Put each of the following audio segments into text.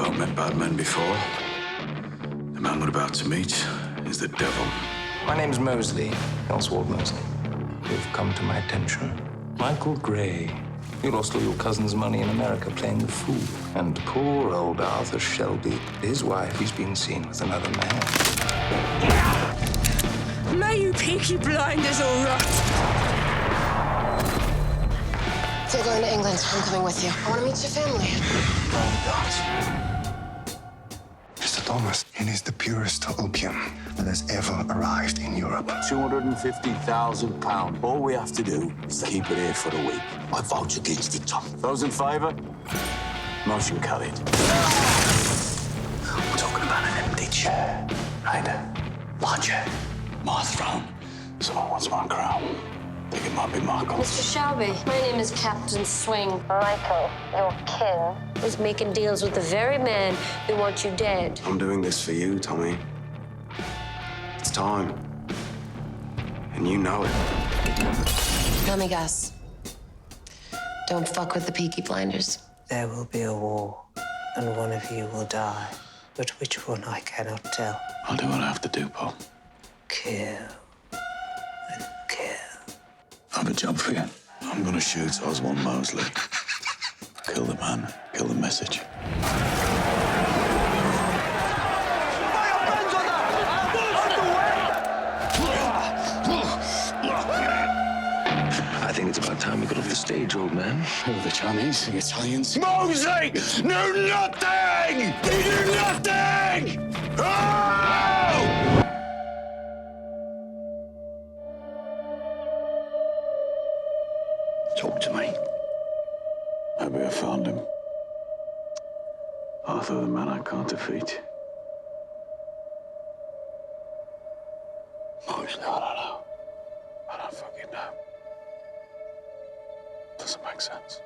lot met bad men before. The man we're about to meet is the devil. My name's Mosley, Oswald Mosley. You've come to my attention. Michael Gray. You lost all your cousin's money in America playing the fool. And poor old Arthur Shelby, his wife, he's been seen with another man. May you peaky blinders all rot! If you're going to England, I'm coming with you. I want to meet your family. Mr. Thomas, it is the purest opium that has ever arrived in Europe. £250,000. All we have to do is to keep it here for a week. I vote against it, Tom. Those in favour? Motion carried. We're talking about an empty chair, right? My chair. My throne. Someone wants my crown. Think it might be Michael. Mr. Shelby, my name is Captain Swing. Michael, your kin, is making deals with the very man who wants you dead. I'm doing this for you, Tommy. It's time. And you know it. Let me guess. Don't fuck with the peaky blinders. There will be a war, and one of you will die. But which one I cannot tell. I'll do what I have to do, Paul. Kill and kill. I have a job for you. I'm gonna shoot Oswald Mosley. Kill the man, kill the message. I think it's about time we got off the stage, old man. Who are the Chinese, the Italians? Mosley! No, nothing! They do nothing! Oh! Talk to me. Maybe I found him. Arthur, the man I can't defeat. Mosley. I don't know. I don't fucking know. Doesn't make sense.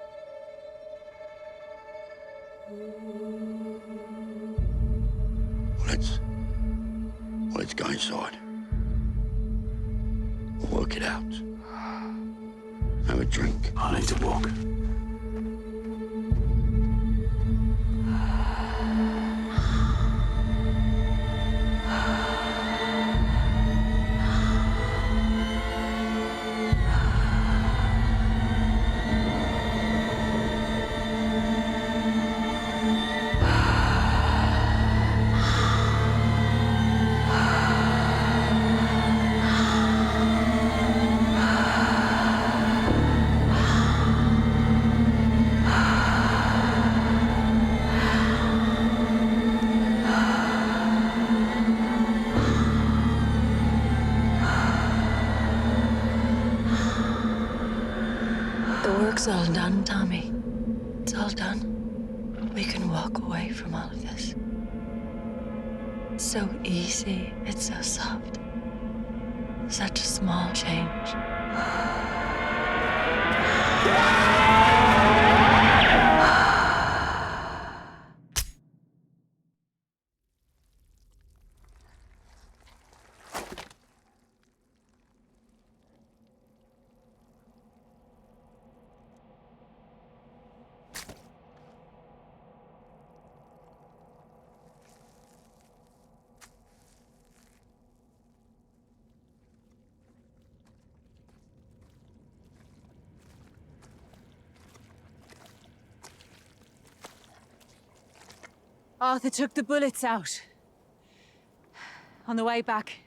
Let's go inside. We'll work it out. Have a drink. I need to walk. The work's all done, Tommy. It's all done. We can walk away from all of this. It's so easy. It's so soft. Such a small change. Arthur took the bullets out. On the way back,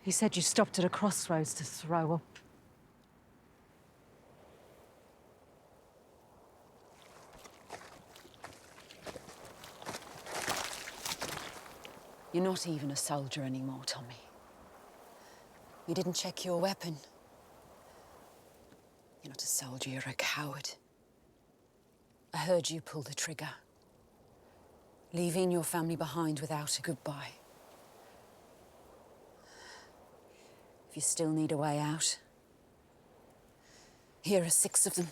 he said you stopped at a crossroads to throw up. You're not even a soldier anymore, Tommy. You didn't check your weapon. You're not a soldier, you're a coward. I heard you pull the trigger, leaving your family behind without a goodbye. If you still need a way out, here are 6 of them.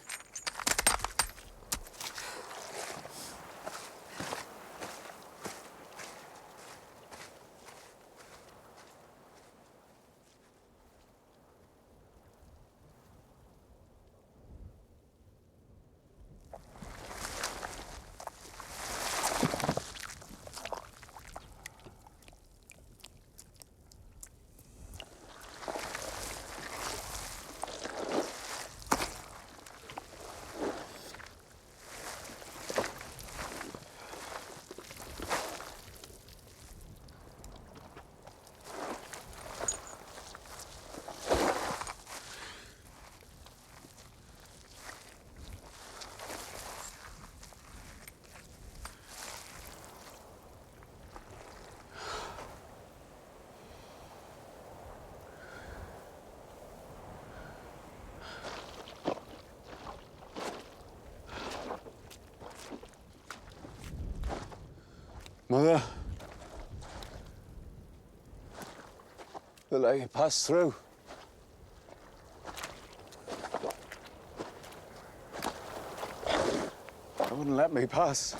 Mother? They'll let you pass through. They wouldn't let me pass.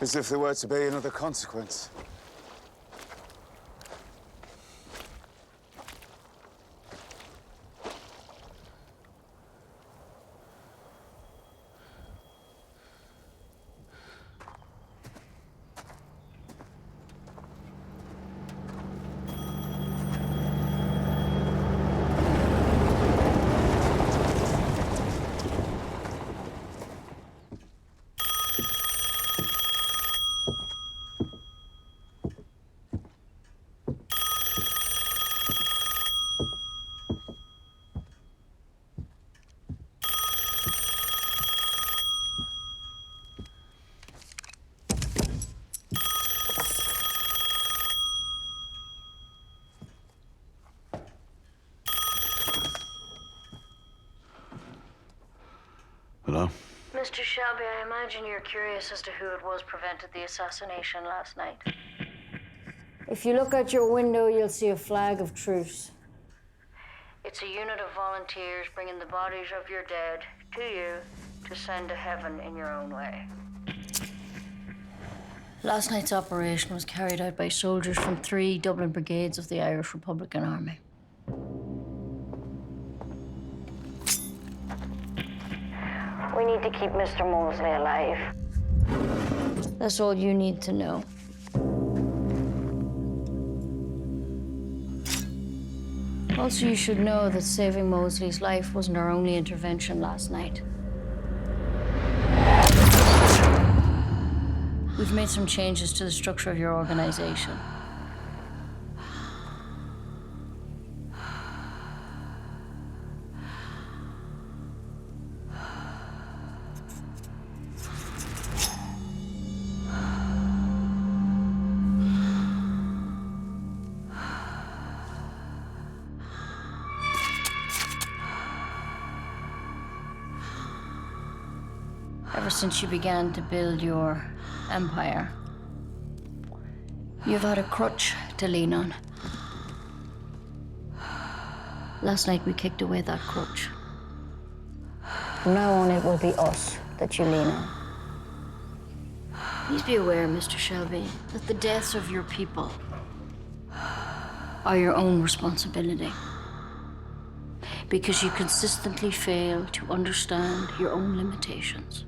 As if there were to be another consequence. Hello? Mr. Shelby, I imagine you're curious as to who it was prevented the assassination last night. If you look out your window, you'll see a flag of truce. It's a unit of volunteers bringing the bodies of your dead to you to send to heaven in your own way. Last night's operation was carried out by soldiers from 3 Dublin brigades of the Irish Republican Army. We need to keep Mr. Mosley alive. That's all you need to know. Also, you should know that saving Mosley's life wasn't our only intervention last night. We've made some changes to the structure of your organization. Ever since you began to build your empire, you've had a crutch to lean on. Last night we kicked away that crutch. From now on, it will be us that you lean on. Please be aware, Mr. Shelby, that the deaths of your people are your own responsibility. Because you consistently fail to understand your own limitations.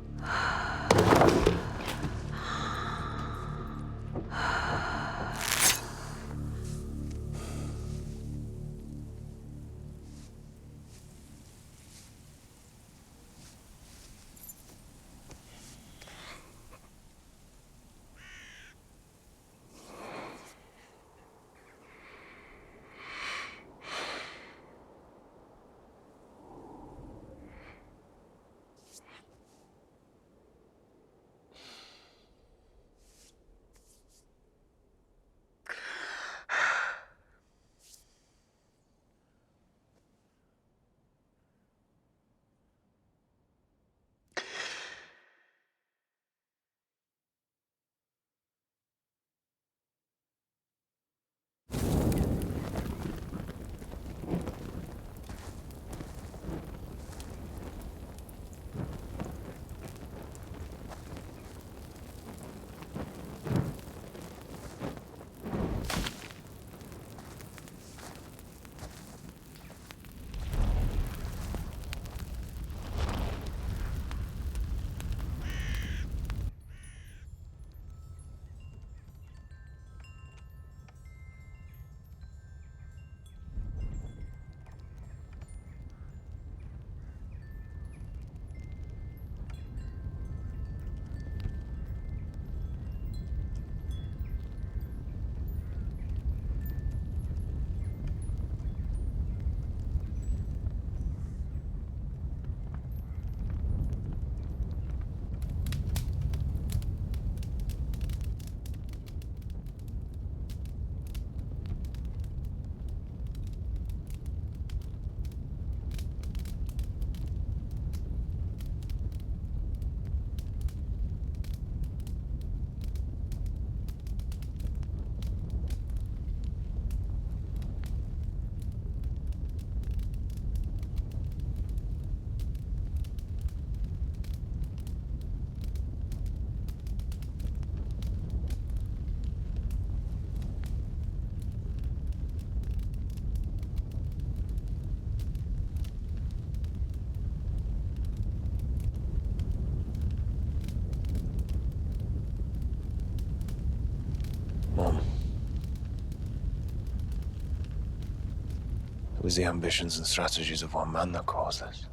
was the ambitions and strategies of one man that caused this.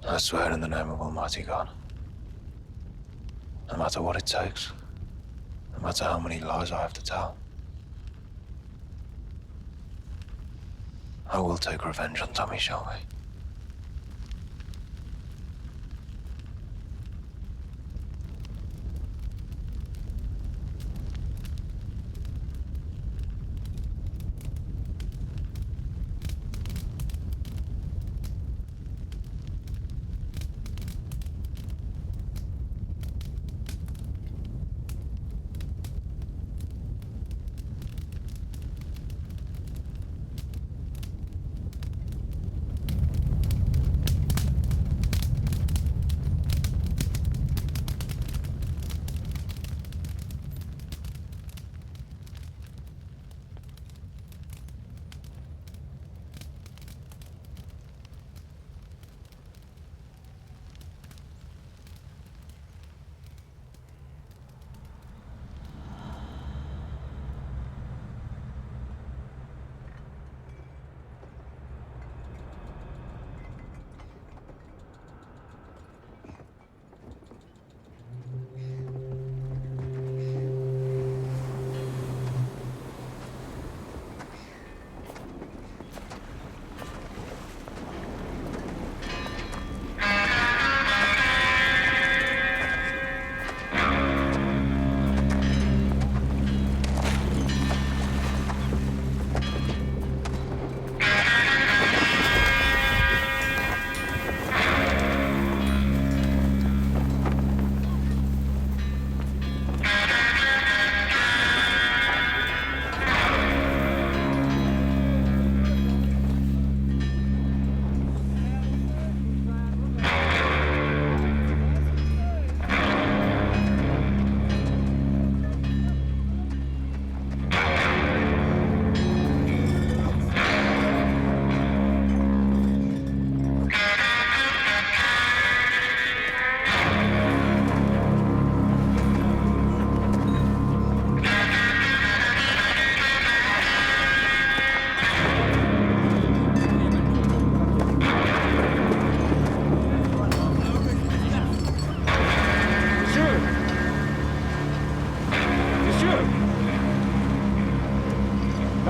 I swear in the name of Almighty God, no matter what it takes, no matter how many lies I have to tell, I will take revenge on Tommy Shelby.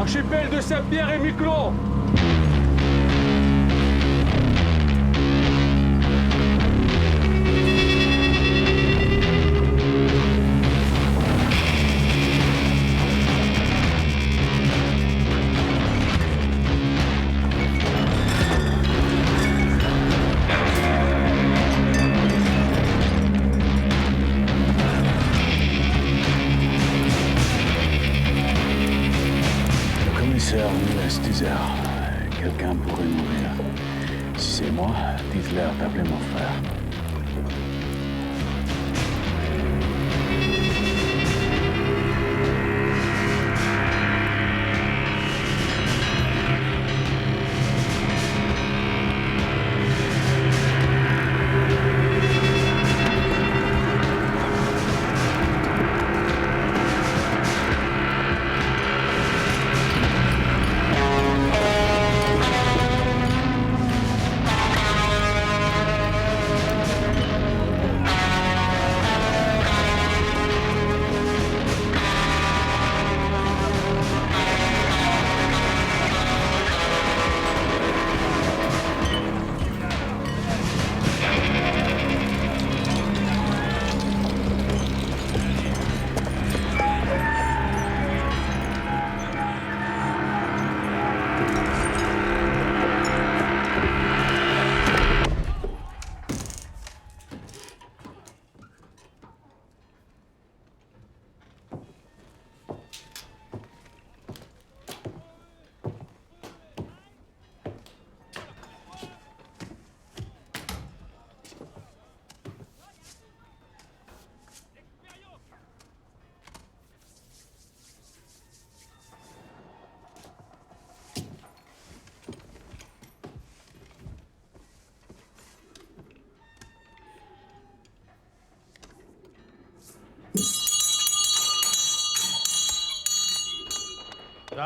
L'archipel de Saint-Pierre et Miquelon. nous laisse désert. Quelqu'un pourrait mourir. Si c'est moi, dites-leur d'appeler mon frère.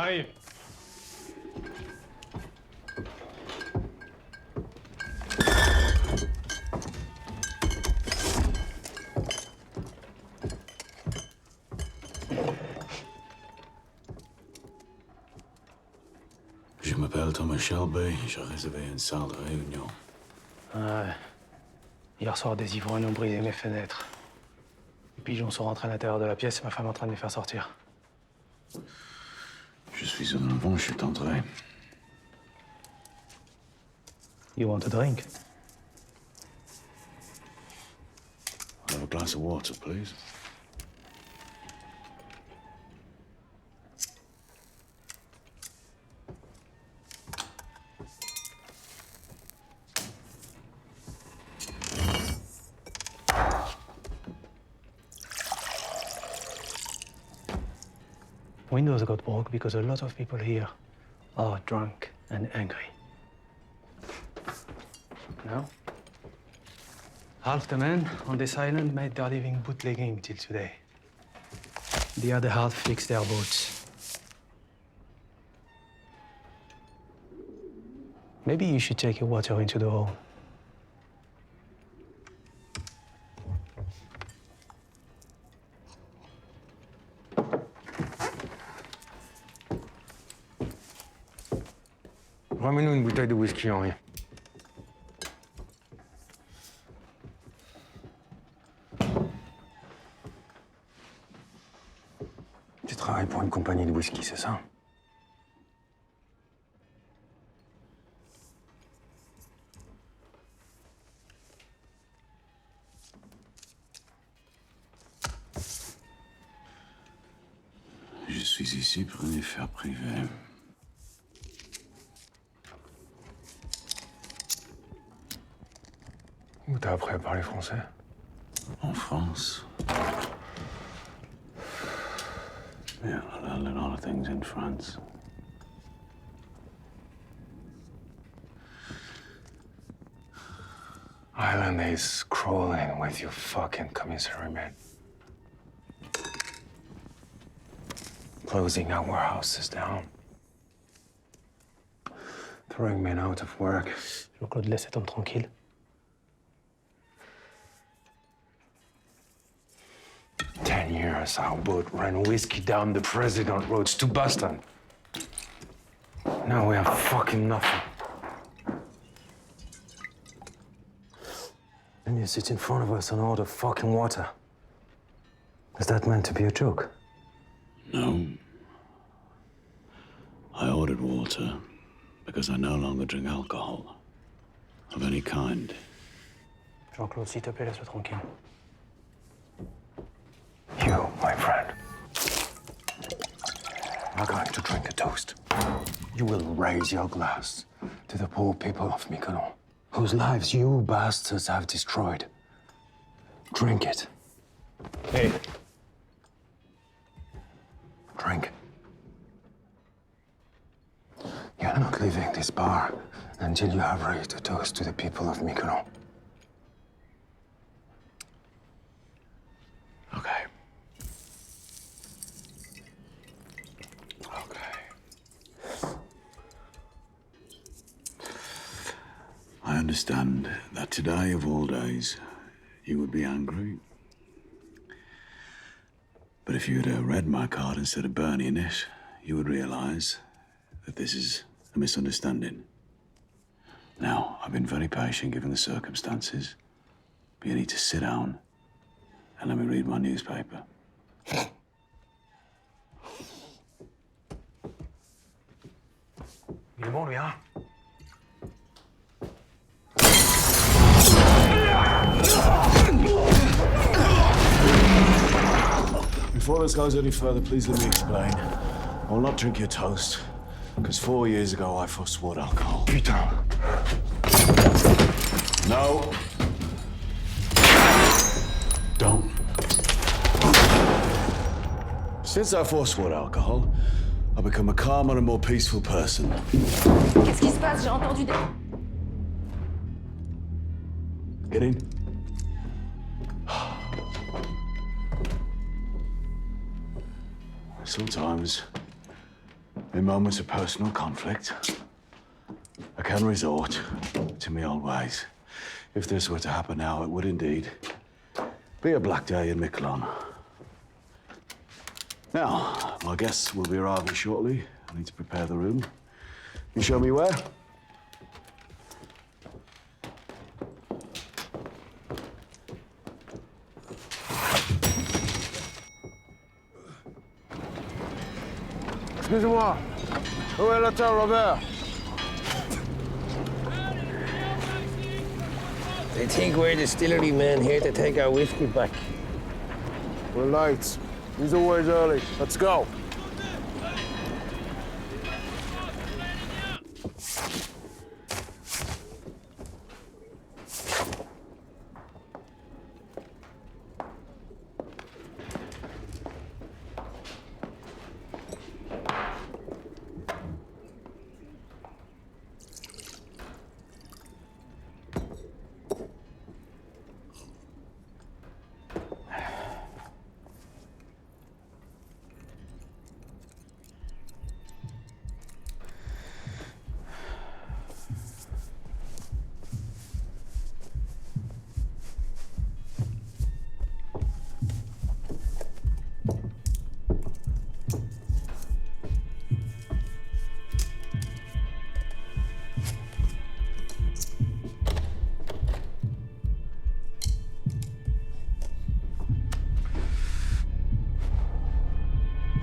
J'arrive. Je m'appelle Thomas Shelby, j'ai réservé une salle de réunion. Ouais. Hier soir, des ivrognes ont brisé mes fenêtres. Les pigeons sont rentrés à l'intérieur de la pièce et ma femme est en train de les faire sortir. Je suis en avant, je suis entré. You want a drink? I'll have a glass of water, please. Windows got broke because a lot of people here are drunk and angry. Now, half the men on this island made their living bootlegging till today. The other half fixed their boats. Maybe you should take your water into the hole. Ramène-nous une bouteille de whisky, Henri. Tu travailles pour une compagnie de whisky, c'est ça? Je suis ici pour une affaire privée. Où t'as appris à parler français? En France. Yeah, I learned a lot of things in France. Island is crawling with you fucking commissary men. Closing our warehouses down. Throwing men out of work. Jean-Claude, laisse cet homme tranquille. Years, our boat ran whiskey down the President roads to Boston. Now we have fucking nothing. And you sit in front of us and order fucking water. Is that meant to be a joke? No. I ordered water because I no longer drink alcohol of any kind. Jean-Claude, s'il te plaît, laisse-le tranquille. You, my friend, are going to drink a toast. You will raise your glass to the poor people of Mykonos, whose lives you bastards have destroyed. Drink it. Hey. Drink. You're not leaving this bar until you have raised a toast to the people of Mykonos. Okay. I understand that today, of all days, you would be angry. But if you had read my card instead of burning it, you would realize that this is a misunderstanding. Now, I've been very patient given the circumstances, but you need to sit down and let me read my newspaper. Il est bon, lui, hein? Before this goes any further, please let me explain. I will not drink your toast, because 4 years ago I forswore alcohol. Putain. No. Don't. Since I forswore alcohol, I've become a calmer and more peaceful person. Qu'est-ce qui se passe? J'ai entendu des... Get in. Sometimes In moments of personal conflict, I can resort to my old ways. If this were to happen now, it would indeed be a black day in Miquelon. Now, my guests will be arriving shortly. I need to prepare the room. You show me where? Excusez-moi. Où est l'auteur, Robert? They think we're distillery men here to take our whiskey back. We're lights. He's always early. Let's go.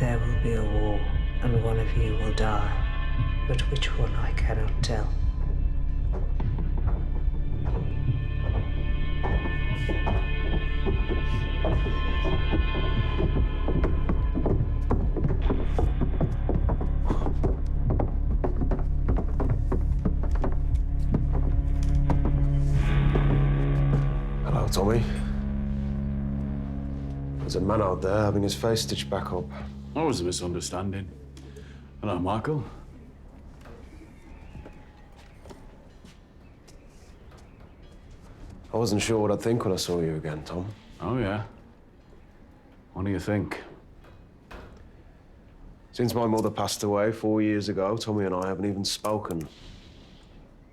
There will be a war, and one of you will die. But which one I cannot tell. Hello, Tommy. There's a man out there having his face stitched back up. That was a misunderstanding. Hello, Michael. I wasn't sure what I'd think when I saw you again, Tom. Oh, yeah? What do you think? Since my mother passed away 4 years ago, Tommy and I haven't even spoken.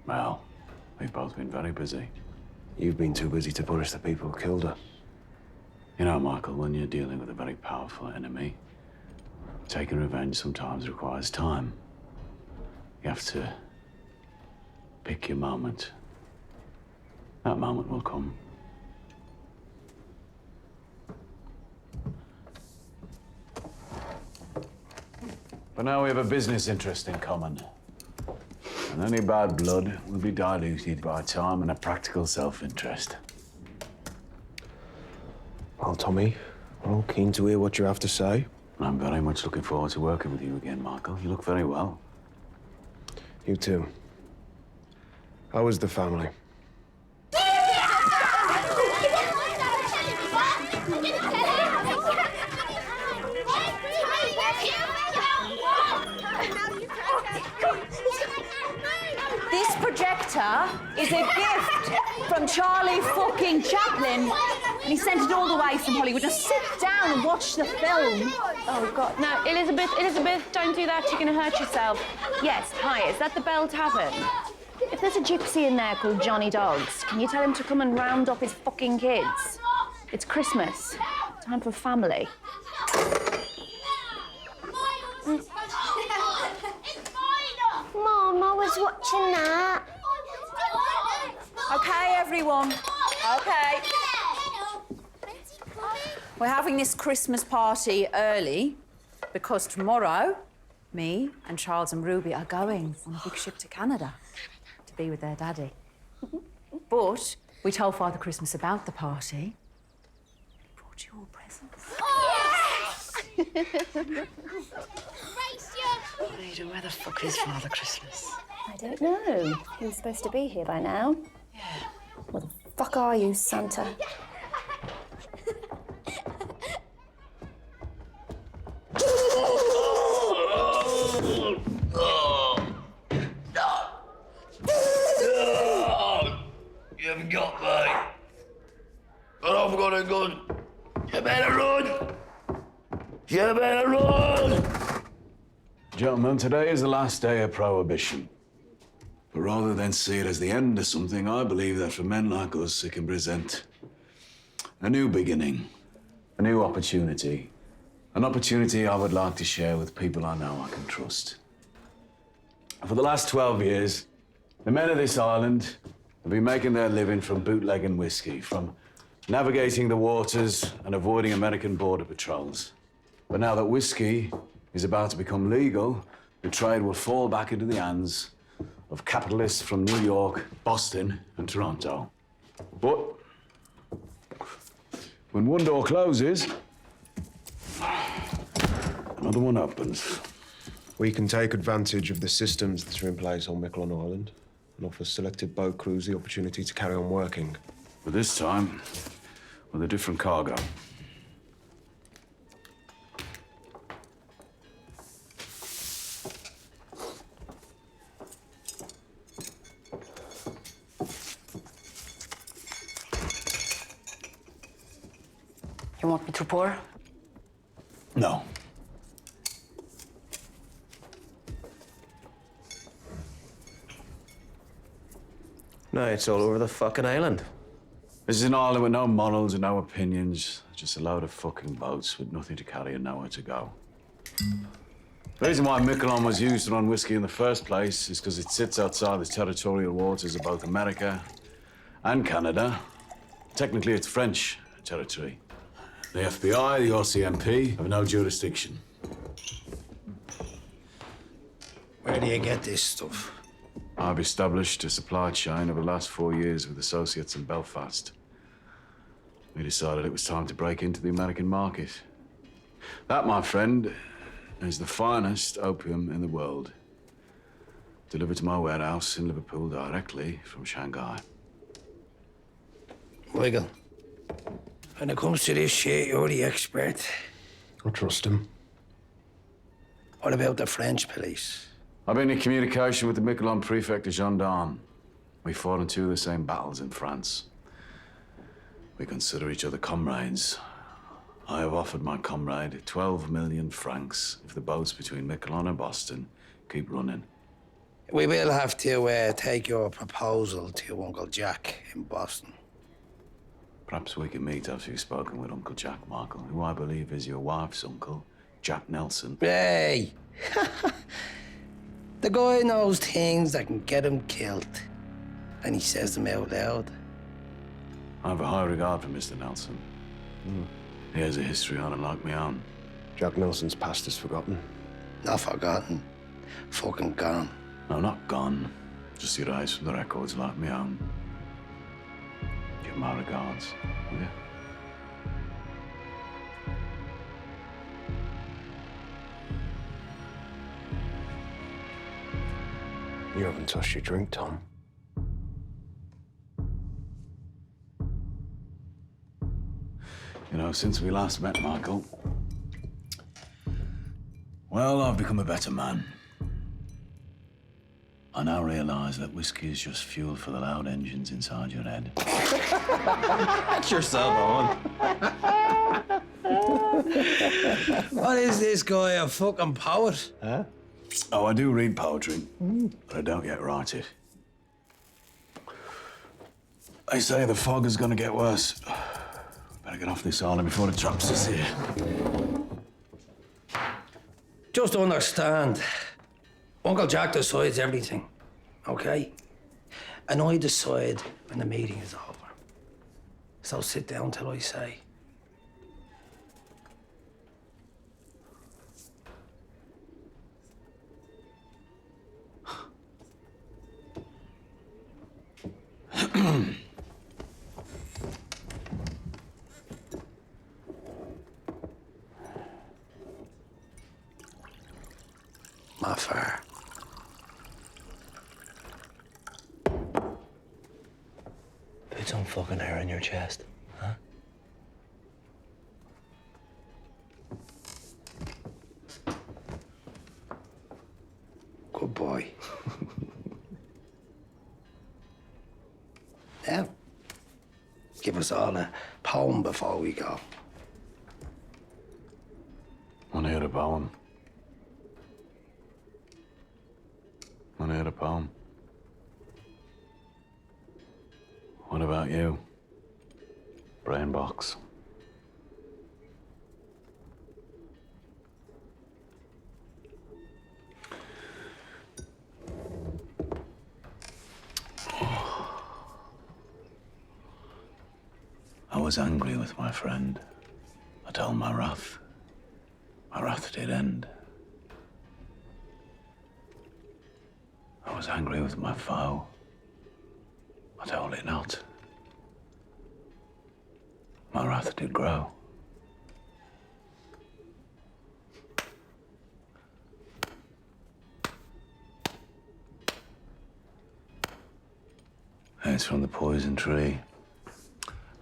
Well, we've both been very busy. You've been too busy to punish the people who killed her. You know, Michael, when you're dealing with a very powerful enemy, taking revenge sometimes requires time. You have to pick your moment. That moment will come. But now we have a business interest in common. And any bad blood will be diluted by time and a practical self-interest. Well, Tommy, we're all keen to hear what you have to say. I'm very much looking forward to working with you again, Michael. You look very well. You too. How is the family? This projector is a gift from Charlie fucking Chaplin. And he sent it all the way from Hollywood. Now sit down and watch the film. Oh, God. No, Elizabeth, don't do that. You're going to hurt yourself. Yes, hi, is that the Bell Tavern? If there's a gypsy in there called Johnny Dogs, can you tell him to come and round up his fucking kids? It's Christmas. Time for family. Mom, I was watching that. Okay, everyone. Okay. We're having this Christmas party early because tomorrow, me and Charles and Ruby are going on a big ship to Canada to be with their daddy. But we told Father Christmas about the party. He brought you all presents. Rita, where the fuck is Father Christmas? I don't know. He was supposed to be here by now. Yeah. What the fuck are you, Santa? You haven't got me. But I've got a gun. You better run. You better run. Gentlemen, gentlemen, today is the last day of Prohibition. But rather than see it as the end of something, I believe that for men like us, it can present a new beginning, a new opportunity. An opportunity I would like to share with people I know I can trust. For the last 12 years, the men of this island have been making their living from bootlegging whiskey, from navigating the waters and avoiding American border patrols. But now that whiskey is about to become legal, the trade will fall back into the hands of capitalists from New York, Boston, and Toronto. But when one door closes, another one opens. We can take advantage of the systems that are in place on Miquelon Island and offer selected boat crews the opportunity to carry on working. But this time, with a different cargo. You want me to pour? No. No, it's all over the fucking island. This is an island with no morals and no opinions. Just a load of fucking boats with nothing to carry and nowhere to go. The reason why Miquelon was used to run whiskey in the first place is because it sits outside the territorial waters of both America and Canada. Technically, it's French territory. The FBI, the RCMP have no jurisdiction. Where do you get this stuff? I've established a supply chain over the last 4 years with associates in Belfast. We decided it was time to break into the American market. That, my friend, is the finest opium in the world. Delivered to my warehouse in Liverpool directly from Shanghai. Michael, when it comes to this shit, you're the expert. I trust him. What about the French police? I've been in communication with the Miquelon prefect of gendarmes. We fought in 2 of the same battles in France. We consider each other comrades. I have offered my comrade 12 million francs if the boats between Miquelon and Boston keep running. We will have to take your proposal to your Uncle Jack in Boston. Perhaps we can meet after you've spoken with Uncle Jack, Michael, who I believe is your wife's uncle, Jack Nelson. Hey! The guy knows things that can get him killed, and he says them out loud. I have a high regard for Mr. Nelson. He has a history on it like my own. Jack Nelson's past is forgotten. Not forgotten. Fucking gone. No, not gone. Just erased from the records like my own. Give my regards, will you? You haven't touched your drink, Tom. You know, since we last met, Michael, well, I've become a better man. I now realize that whiskey is just fuel for the loud engines inside your head. Get yourself on. What is this guy, a fucking poet? Huh? Oh, I do read poetry, but I don't yet write it. They say the fog is gonna get worse. Better get off this island before the traps us here. Just understand, Uncle Jack decides everything, okay? And I decide when the meeting is over. So sit down till I say. My fire. Put some fucking hair in your chest, huh? Good boy. Now, give us all a poem before we go. Want to hear a poem? home. What about you? Brain box. I was angry with my friend. I told my wrath. My wrath did end. I was angry with my foe. I told it not. My wrath did grow. It's from The Poison Tree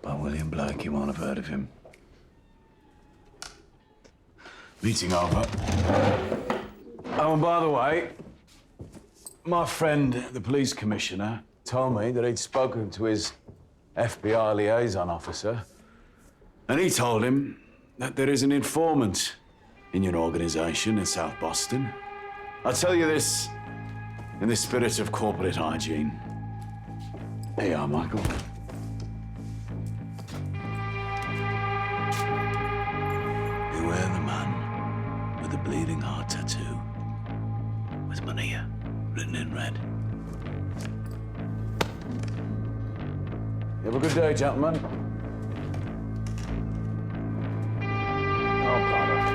by William Blake. You won't have heard of him. Meeting over. Oh, and by the way, my friend, the police commissioner, told me that he'd spoken to his FBI liaison officer, and he told him that there is an informant in your organization in South Boston. I'll tell you this in the spirit of corporate hygiene. Here you are, Michael. Beware the man with the bleeding heart tattoo, with Mania written in red. You have a good day, gentlemen. Oh, brother.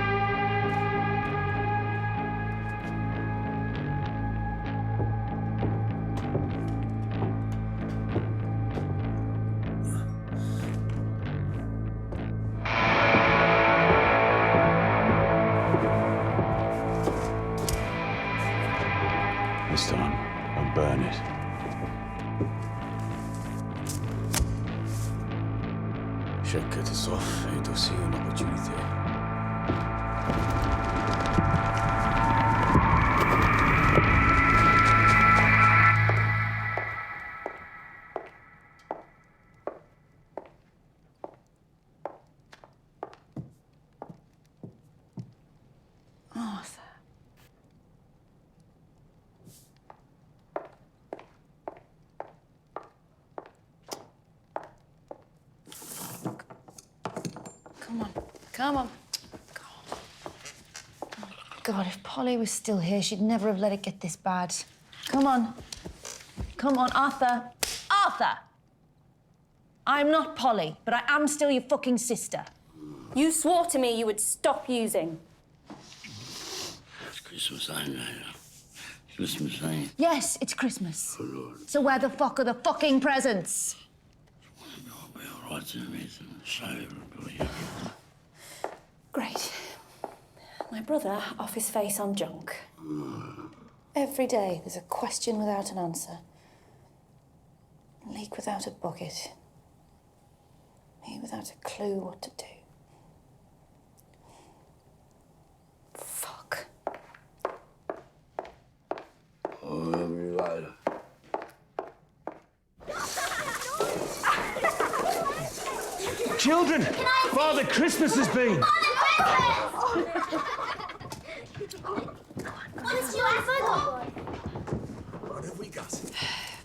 This time, I'll burn it. Chaque catastrophe est aussi une opportunité. Arthur. Come on. Come on. God, if Polly was still here, she'd never have let it get this bad. Come on. Come on, Arthur. Arthur! I'm not Polly, but I am still your fucking sister. You swore to me you would stop using. It's Christmas, I know. Christmas, ain't. Yes, it's Christmas. Oh, Lord. So where the fuck are the fucking presents? I'll be all right in a minute and show everybody. Great. My brother off his face on junk. Every day there's a question without an answer. A leak without a bucket. Me without a clue what to do. Fuck. Oh, you're right. Children, Father Christmas has been. What have we got?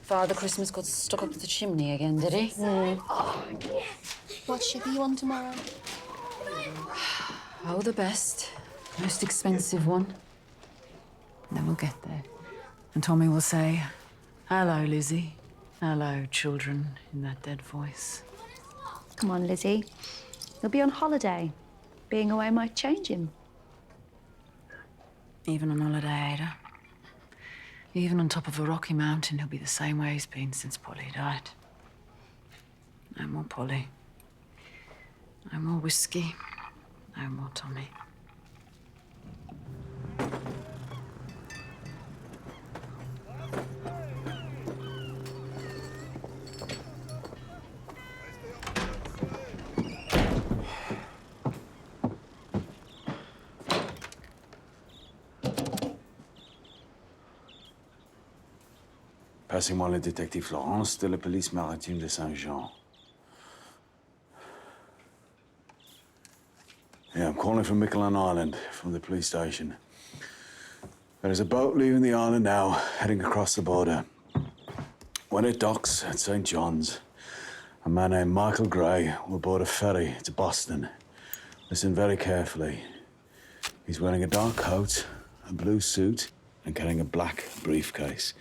Father Christmas got stuck up the chimney again, did he? What ship are you on tomorrow? Oh, the best. Most expensive one. And then we'll get there. And Tommy will say, "Hello, Lizzie. Hello, children," in that dead voice. Come on, Lizzie. He'll be on holiday. Being away might change him. Even on holiday, Ada. Even on top of a rocky mountain, he'll be the same way he's been since Polly died. No more Polly. No more whiskey. No more Tommy. Passez-moi le détective Florence de la police maritime de Saint-Jean. Yeah, I'm calling from Miquelon Island, from the police station. There is a boat leaving the island now, heading across the border. When it docks at St. John's, a man named Michael Gray will board a ferry to Boston. Listen very carefully. He's wearing a dark coat, a blue suit, and carrying a black briefcase.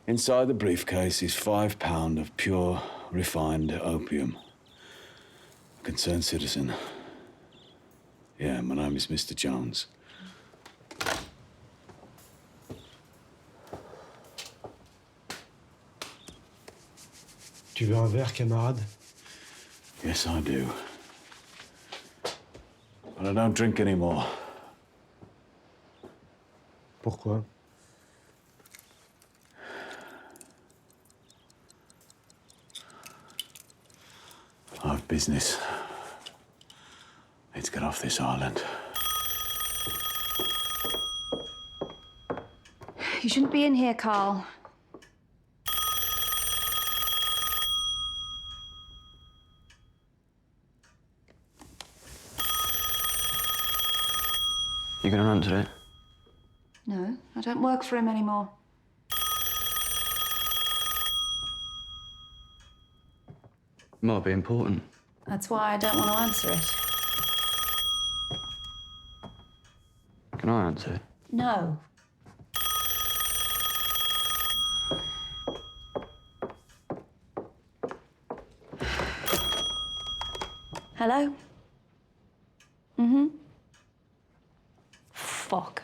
Inside the briefcase is £5 of pure, refined opium. A concerned citizen. Yeah, my name is Mr. Jones. Tu veux un verre, camarade? Yes, I do. But I don't drink anymore. Pourquoi? I have business. Let's get off this island. You shouldn't be in here, Carl. You gonna answer it? No, I don't work for him anymore. Might be important. That's why I don't want to answer it. Can I answer it? No. Hello? Mm-hmm. Fuck.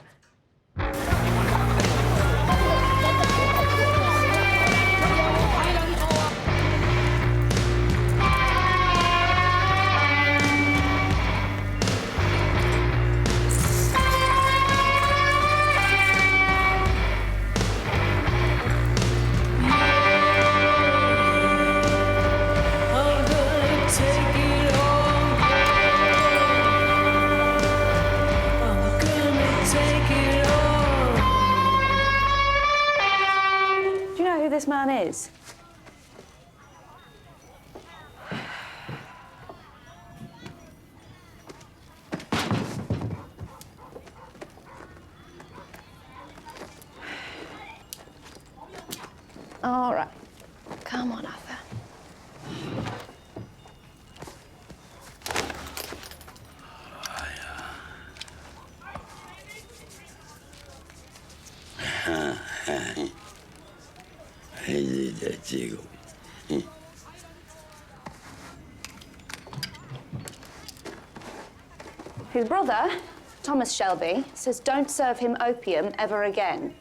This man is. All right. Come on, Arthur. His brother, Thomas Shelby, says don't serve him opium ever again,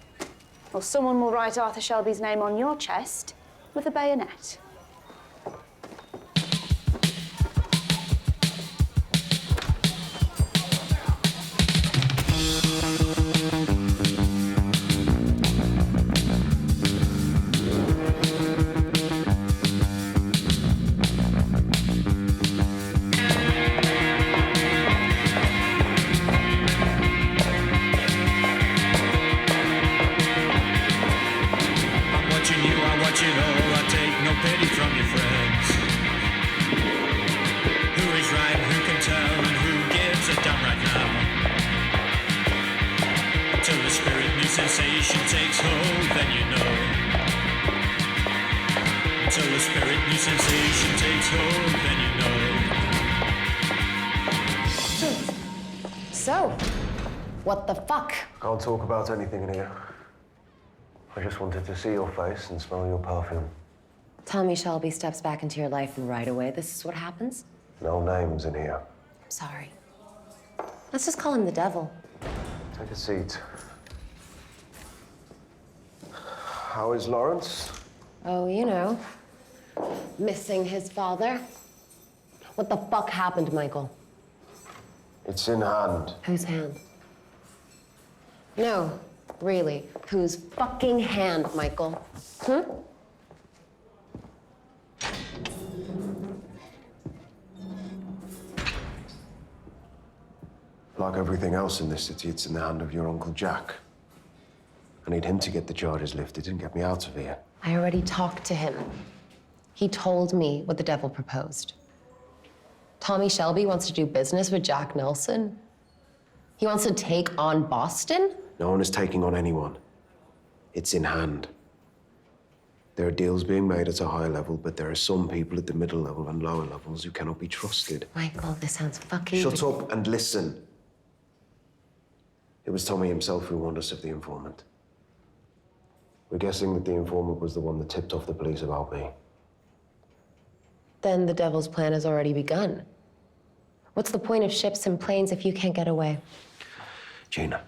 or someone will write Arthur Shelby's name on your chest with a bayonet. Sensation takes hold, then you know. Until the spirit new sensation takes hold, then you know. So, what the fuck? Can't talk about anything in here. I just wanted to see your face and smell your perfume. Tommy Shelby steps back into your life and right away this is what happens? No names in here. I'm sorry. Let's just call him the devil. Take a seat. How is Lawrence? Oh, you know, missing his father. What the fuck happened, Michael? It's in hand. Whose hand? No, really, whose fucking hand, Michael? Like everything else in this city, it's in the hand of your Uncle Jack. I need him to get the charges lifted and get me out of here. I already talked to him. He told me what the devil proposed. Tommy Shelby wants to do business with Jack Nelson. He wants to take on Boston? No one is taking on anyone. It's in hand. There are deals being made at a high level, but there are some people at the middle level and lower levels who cannot be trusted. Michael, this sounds fucking... Shut up and listen. It was Tommy himself who warned us of the informant. We're guessing that the informant was the one that tipped off the police about me. Then the devil's plan has already begun. What's the point of ships and planes if you can't get away? Gina,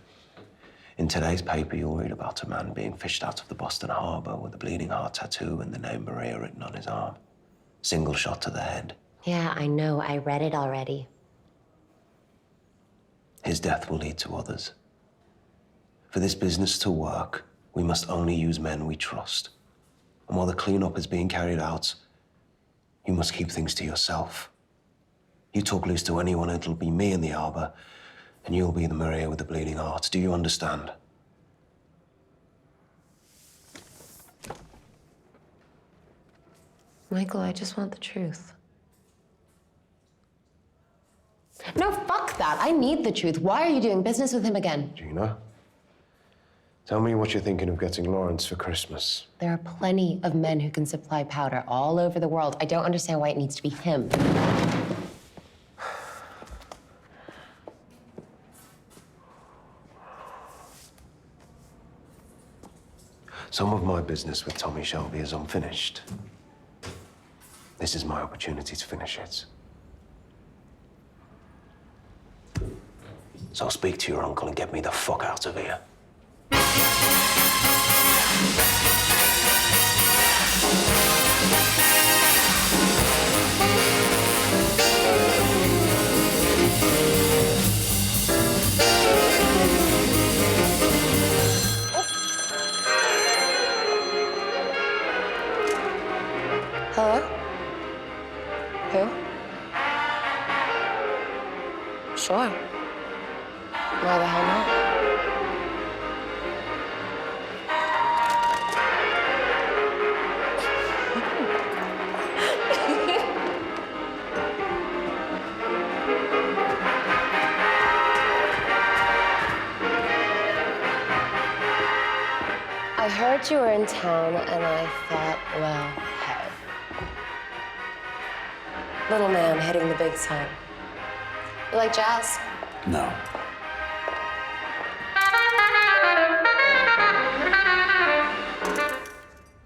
in today's paper, you'll read about a man being fished out of the Boston Harbor with a bleeding heart tattoo and the name Maria written on his arm. Single shot to the head. Yeah, I know. I read it already. His death will lead to others. For this business to work, we must only use men we trust. And while the cleanup is being carried out, you must keep things to yourself. You talk loose to anyone, it'll be me in the harbor, and you'll be the Maria with the bleeding heart. Do you understand? Michael, I just want the truth. No, fuck that. I need the truth. Why are you doing business with him again? Gina, tell me what you're thinking of getting Lawrence for Christmas. There are plenty of men who can supply powder all over the world. I don't understand why it needs to be him. Some of my business with Tommy Shelby is unfinished. This is my opportunity to finish it. So I'll speak to your uncle and get me the fuck out of here. Hello? Who? Sure. Why the hell not? I heard you were in town, and I thought, well, hey. Little man hitting the big time. You like jazz? No.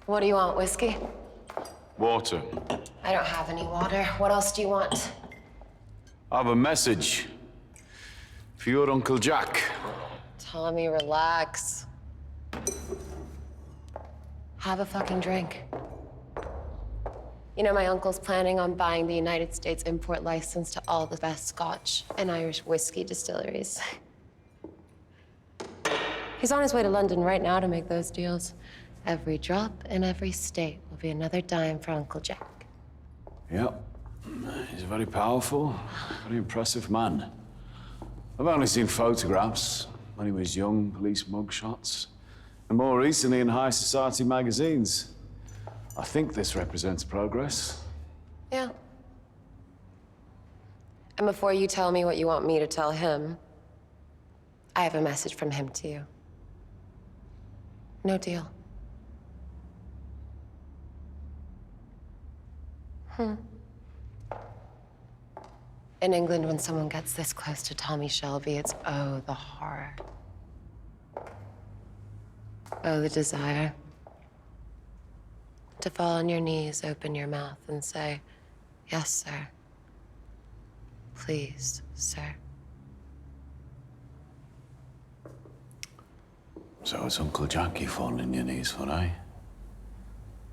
What do you want, whiskey? Water. I don't have any water. What else do you want? I have a message for your Uncle Jack. Tommy, relax. Have a fucking drink. You know, my uncle's planning on buying the United States import license to all the best Scotch and Irish whiskey distilleries. He's on his way to London right now to make those deals. Every drop in every state will be another dime for Uncle Jack. Yep. He's a very powerful, very impressive man. I've only seen photographs when he was young, police mugshots, and more recently in high society magazines. I think this represents progress. Yeah. And before you tell me what you want me to tell him, I have a message from him to you. No deal. In England, when someone gets this close to Tommy Shelby, it's, oh, the horror. Oh, the desire. To fall on your knees, open your mouth, and say, yes, sir. Please, sir. So it's Uncle Jack you fall on your knees for, eh?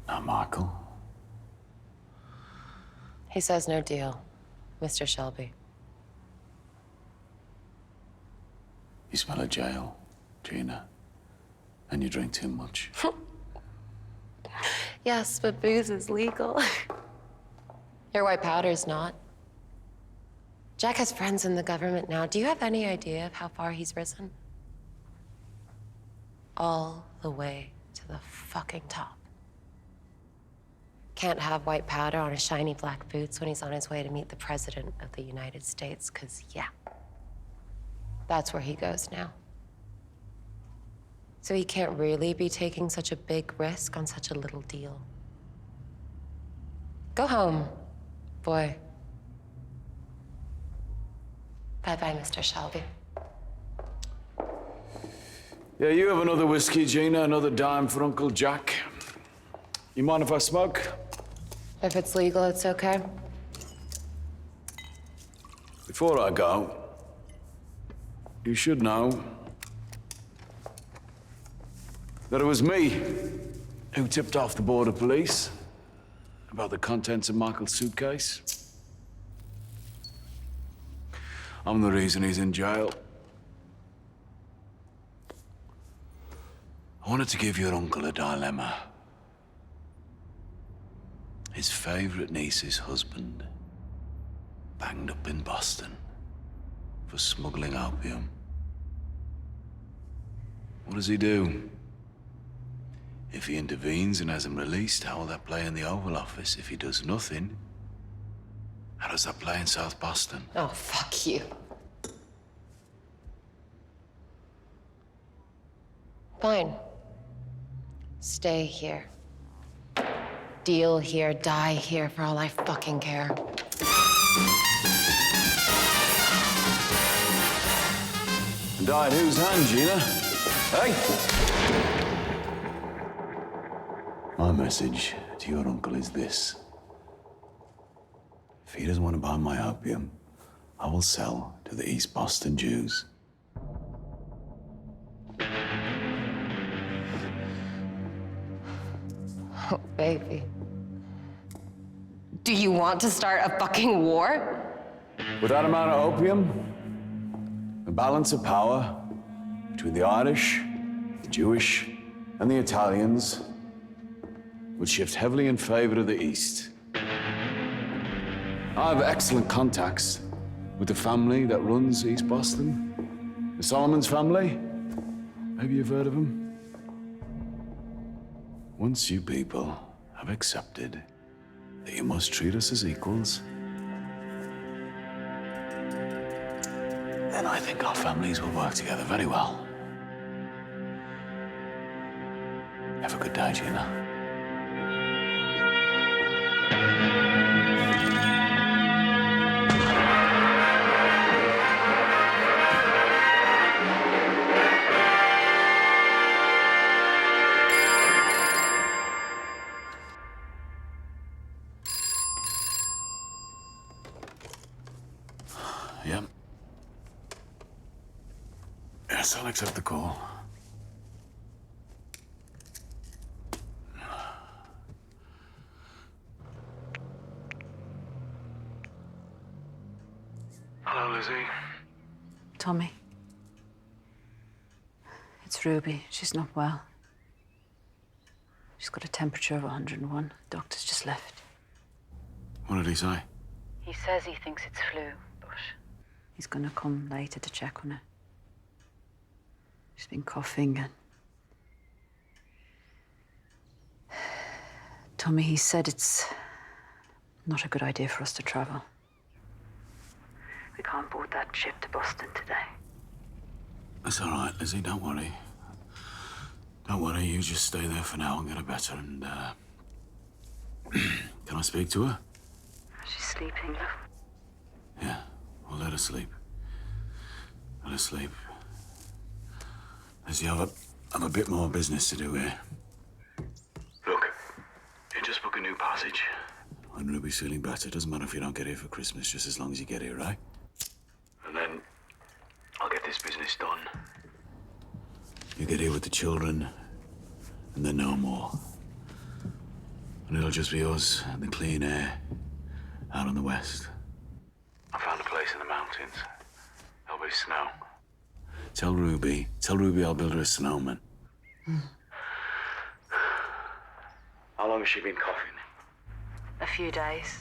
Not Michael. He says no deal, Mr. Shelby. You smell of jail, Gina. And you drink too much. Yes, but booze is legal. Your white powder's not. Jack has friends in the government now. Do you have any idea of how far he's risen? All the way to the fucking top. Can't have white powder on his shiny black boots when he's on his way to meet the President of the United States, because, yeah, that's where he goes now. So he can't really be taking such a big risk on such a little deal. Go home, boy. Bye-bye, Mr. Shelby. Yeah, you have another whiskey, Gina, another dime for Uncle Jack. You mind if I smoke? If it's legal, it's okay. Before I go, you should know that it was me who tipped off the border police about the contents of Michael's suitcase. I'm the reason he's in jail. I wanted to give your uncle a dilemma. His favorite niece's husband banged up in Boston for smuggling opium. What does he do? If he intervenes and has him released, how will that play in the Oval Office? If he does nothing, how does that play in South Boston? Oh, fuck you. Fine. Stay here. Deal here, die here, for all I fucking care. And die in whose hand, Gina? Hey? My message to your uncle is this. If he doesn't want to buy my opium, I will sell to the East Boston Jews. Oh, baby. Do you want to start a fucking war? With that amount of opium, the balance of power between the Irish, the Jewish, and the Italians would shift heavily in favor of the East. I have excellent contacts with the family that runs East Boston. The Solomons family. Maybe you've heard of them. Once you people have accepted that you must treat us as equals, then I think our families will work together very well. Have a good day, Gina. Yep. Yes, I'll accept the call. Hello, Lizzie. Tommy. It's Ruby. She's not well. She's got a temperature of 101. Doctor's just left. What did he say? He says he thinks it's flu, but he's gonna come later to check on her. She's been coughing and... Tommy, he said it's not a good idea for us to travel. We can't board that ship to Boston today. That's all right, Lizzie. Don't worry. Don't worry. You just stay there for now and get her better. And can I speak to her? She's sleeping. Yeah. Well, let her sleep. Let her sleep. Lizzie, I've a bit more business to do here. Look, you just book a new passage. When Ruby's feeling better, it doesn't matter if you don't get here for Christmas, just as long as you get here, right? And then I'll get this business done. You get here with the children, and then no more. And it'll just be us and the clean air out on the west. I found a place in the mountains. There'll be snow. Tell Ruby I'll build her a snowman. How long has she been coughing? A few days.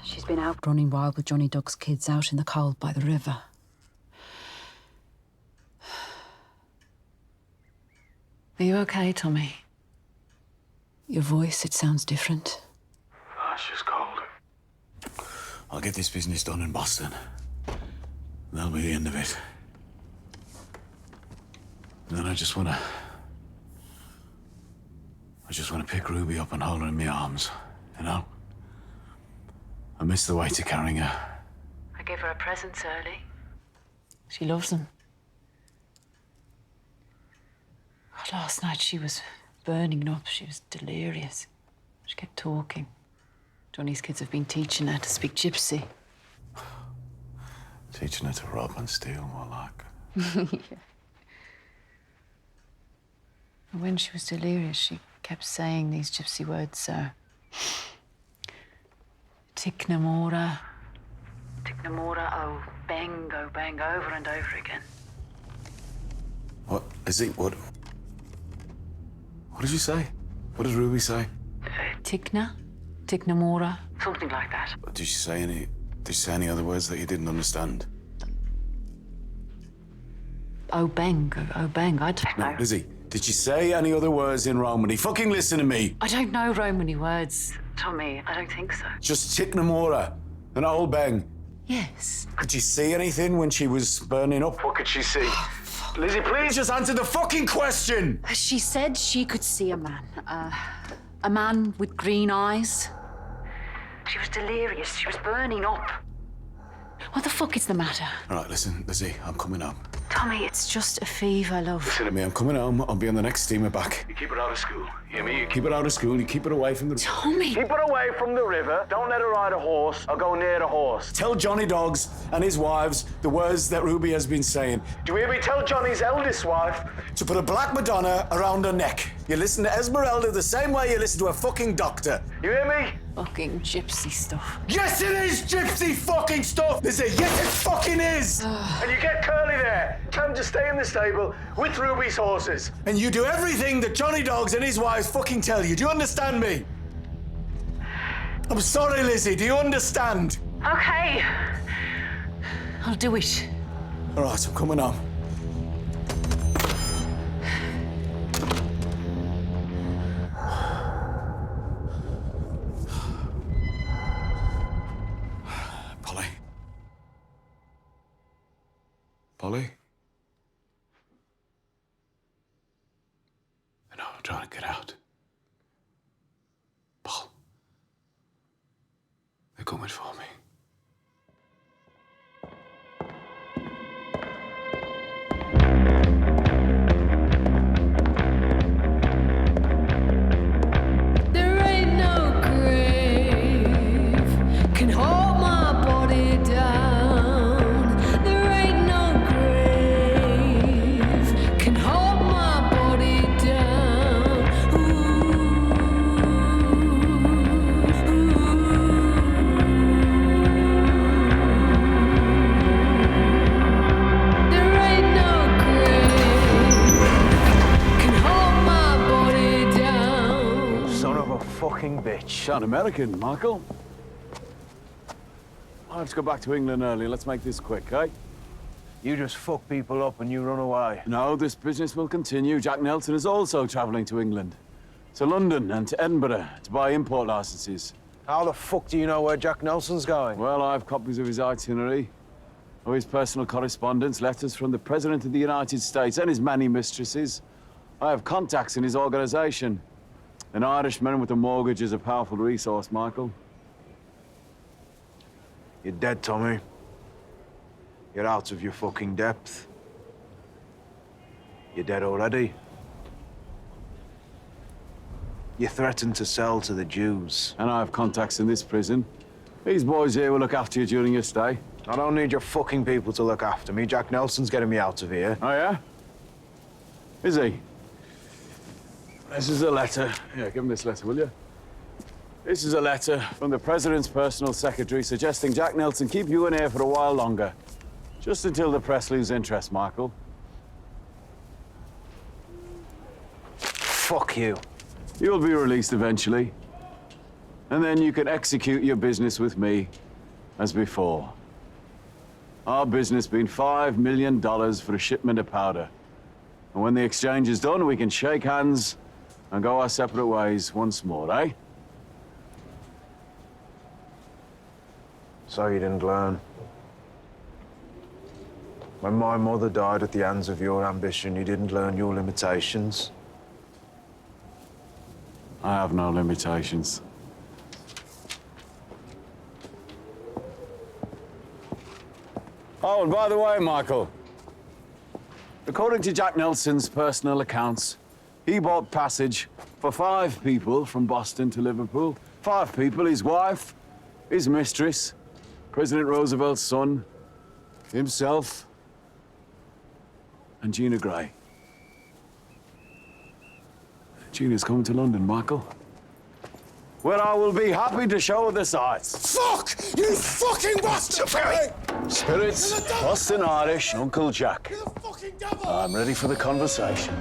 She's been out running wild with Johnny Duck's kids out in the cold by the river. Are you okay, Tommy? Your voice, it sounds different. Oh, it's just cold. I'll get this business done in Boston. That'll be the end of it. And then I just wanna pick Ruby up and hold her in my arms, you know? I miss the weight of carrying her. I gave her her presents early. She loves them. Last night she was burning up. She was delirious. She kept talking. Johnny's kids have been teaching her to speak gypsy. Teaching her to rob and steal, more like. Yeah. And when she was delirious, she kept saying these gypsy words, Tiknamora, oh bang, over and over again. What is it? What did you say? What did Ruby say? Tiknamora, something like that. Did she say any other words that you didn't understand? Oh bang, I don't know. No, Lizzie, did she say any other words in Romany? Fucking listen to me. I don't know Romany words, Tommy. I don't think so. Just Tiknamora, an old bang. Yes. Could she see anything when she was burning up? What could she see? Lizzie, please just answer the fucking question! She said she could see a man with green eyes. She was delirious. She was burning up. What the fuck is the matter? All right, listen, Lizzie, I'm coming home. Tommy, it's just a fever, love. Listen to me, I'm coming home. I'll be on the next steamer back. You keep her out of school. You hear me? You keep her out of school. You keep her away from the... Tommy! Keep her away from the river. Don't let her ride a horse or go near a horse. Tell Johnny Dogs and his wives the words that Ruby has been saying. Do you hear me? Tell Johnny's eldest wife to put a black Madonna around her neck. You listen to Esmeralda the same way you listen to a fucking doctor. You hear me? Fucking gypsy stuff. Yes, it is gypsy fucking stuff! Lizzie, yes, it fucking is! And you get Curly there. Tell him to stay in the stable with Ruby's horses. And you do everything that Johnny Dogs and his wives fucking tell you. Do you understand me? I'm sorry, Lizzie. Do you understand? Okay. I'll do it. All right, I'm coming home. Polly? No, I'm trying to get out. Paul. They're coming for me. There ain't no grave can hold my body down. There ain't no grave can hold my body down. There ain't no grave can hold my body down. Son of a fucking bitch. An American, Michael. Let's go back to England early. Let's make this quick, eh? You just fuck people up and you run away. No, this business will continue. Jack Nelson is also travelling to England. To London and to Edinburgh to buy import licenses. How the fuck do you know where Jack Nelson's going? Well, I have copies of his itinerary, of his personal correspondence, letters from the President of the United States and his many mistresses. I have contacts in his organisation. An Irishman with a mortgage is a powerful resource, Michael. You're dead, Tommy. You're out of your fucking depth. You're dead already. You threatened to sell to the Jews. And I have contacts in this prison. These boys here will look after you during your stay. I don't need your fucking people to look after me. Jack Nelson's getting me out of here. Oh, yeah? Is he? This is a letter. Yeah, give him this letter, will you? This is a letter from the President's personal secretary suggesting Jack Nelson keep you in here for a while longer. Just until the press lose interest, Michael. Fuck you. You'll be released eventually. And then you can execute your business with me as before. Our business being $5 million for a shipment of powder. And when the exchange is done, we can shake hands and go our separate ways once more, eh? So you didn't learn. When my mother died at the hands of your ambition, you didn't learn your limitations. I have no limitations. Oh, and by the way, Michael, according to Jack Nelson's personal accounts, he bought passage for 5 people from Boston to Liverpool. 5 people, his wife, his mistress, President Roosevelt's son, himself, and Gina Gray. Gina's coming to London, Michael, where I will be happy to show her the sights. Fuck! You fucking bastard! Spirits, Boston Irish, Uncle Jack. I'm ready for the conversation.